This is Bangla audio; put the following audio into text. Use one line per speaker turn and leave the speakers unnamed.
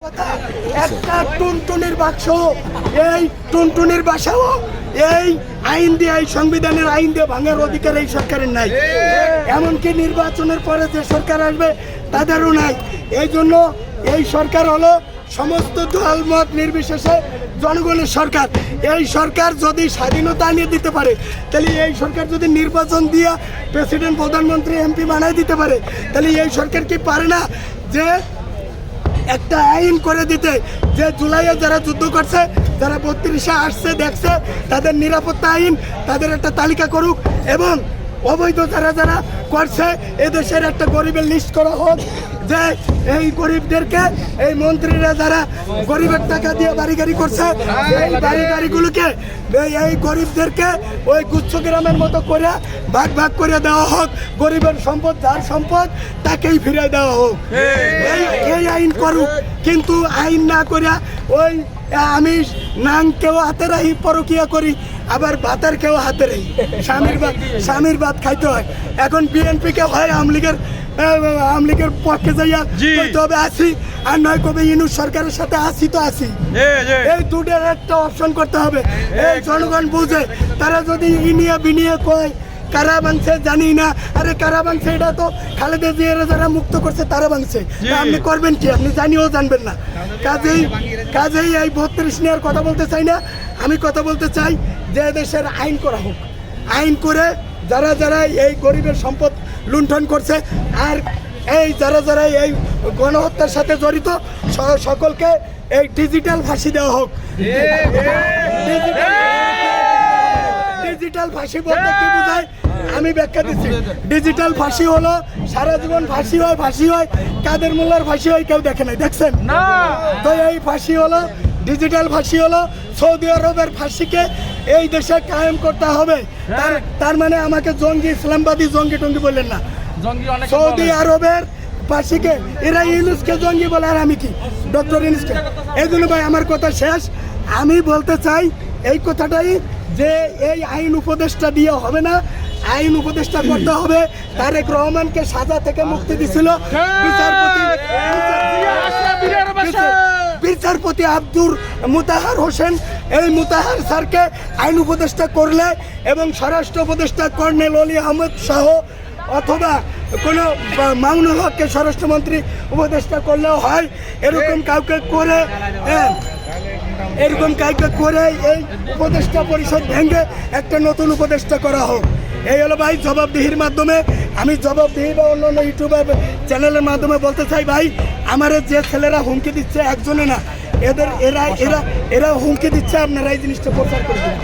একটা টুনটুনির বাক্স, এই টুনটুনির বাসাও এই আইন দিয়ে, এই সংবিধানের আইন দিয়ে ভাঙার অধিকার এই সরকারের নাই। এমনকি নির্বাচনের পরে যে সরকার আসবে তাদেরও নাই। এই জন্য এই সরকার হলো সমস্ত দল মত নির্বিশেষে জনগণের সরকার। এই সরকার যদি স্বাধীনতা আনিয়ে দিতে পারে, তাহলে এই সরকার যদি নির্বাচন দিয়ে প্রেসিডেন্ট, প্রধানমন্ত্রী, এমপি বানাই দিতে পারে, তাহলে এই সরকার কি পারে না যে একটা আইন করে দিতে, যে জুলাইয়ে যারা যুদ্ধ করছে, যারা 32-এ আসছে দেখছে, তাদের নিরাপত্তা আইন, তাদের একটা তালিকা করুক, এবং অবৈধ যারা যারা করছে এদেশের একটা গরিবের লিস্ট করা হোক, যে এই গরিবদেরকে, এই মন্ত্রীরা যারা গরিবের টাকা দিয়ে বাড়ি গাড়ি করছে, এই বাড়ি গাড়িগুলোকে এই গরিবদেরকে ওই গুচ্ছ গ্রামের মতো করে ভাগ ভাগ করে দেওয়া হোক। গরিবের সম্পদ, যার সম্পদ তাকেই ফিরে দেওয়া হোক। এই আইন করুক, কিন্তু আইন না করে ওই আমি নাংকেও হাতে রাখি, পরকিয়া করি, আবার ভাতের কেউ হাতে রাখি, স্বামীর ভাত খাইতে হয়। এখন বিএনপিকে হয় আমলিগের পক্ষে যাইয়া কইতে হবে আসি, আর নয় কবে ইউনূস সরকারের সাথে আসি তো আসি। এই দুটোর একটা অপশন করতে হবে। এই জনগণ বুঝে, তারা যদি ইনিয়া বিনিয়ে কয় কারা ভাঙছে জানি না, আরে কারা ভাঙছে এটা তো খালেদা জিয়ারা যারা মুক্ত করছে তারা ভাঙছে, আপনি করবেন কি? আপনি জানিও জানবেন না। কাজেই এই 32 নেওয়ার কথা বলতে চাই না, আমি কথা বলতে চাই যে দেশের আইন করা হোক। আইন করে যারা যারা এই গরিবের সম্পদ লুণ্ঠন করছে, আর এই যারা যারা এই গণহত্যার সাথে জড়িত সকলকে এই ডিজিটাল ফাঁসি দেওয়া হোক। ডিজিটাল ফাঁসি বলতে কি বোঝায় আমি ব্যাখ্যা দিচ্ছি। ডিজিটাল ফাঁসি হলো সারা জীবন ফাঁসি হয়, কাদের মোল্লার ফাঁসি হয় কেউ দেখে নাই, দেখছেন? তো এই ফাঁসি হলো, ডিজিটাল ফাঁসি হলো সৌদি আরবের ফাঁসিকে এই দেশে কায়েম করতে হবে। তার মানে আমাকে জঙ্গি, ইসলামবাদী জঙ্গি টঙ্গি বললেন না। সৌদি আরবের ফাঁসিকে এরা ইউনূসকে জঙ্গি বলে, আর আমি কি ডক্টর ইউনূসকে? এই জন্য ভাই আমার কথা শেষ। আমি বলতে চাই এই কথাটাই, যে এই আইন উপদেষ্টা দিয়ে হবে না, আইন উপদেষ্টা করতে হবে। তারেক রহমানকে সাজা থেকে মুক্তি দিছিল বিচারপতি আব্দুর মুতাহার হোসেন। এই মুতাহার স্যারকে আইন উপদেষ্টা করলে, এবং স্বরাষ্ট্র উপদেষ্টা কর্নেল অলি আহমেদ সহ, অথবা কোনো মামুনুল হককে স্বরাষ্ট্রমন্ত্রী উপদেষ্টা করলেও হয়। এরকম কাউকে করে এই উপদেষ্টা পরিষদ ভেঙে একটা নতুন উপদেষ্টা করা হোক। এই হলো ভাই জবাবদিহির মাধ্যমে, আমি জবাবদিহি বা অন্যান্য ইউটিউবার চ্যানেলের মাধ্যমে বলতে চাই, ভাই আমার যে ছেলেরা হুমকি দিচ্ছে একজনে না, এরা হুমকি দিচ্ছে, আপনারা এই জিনিসটা প্রচার করে দেবেন।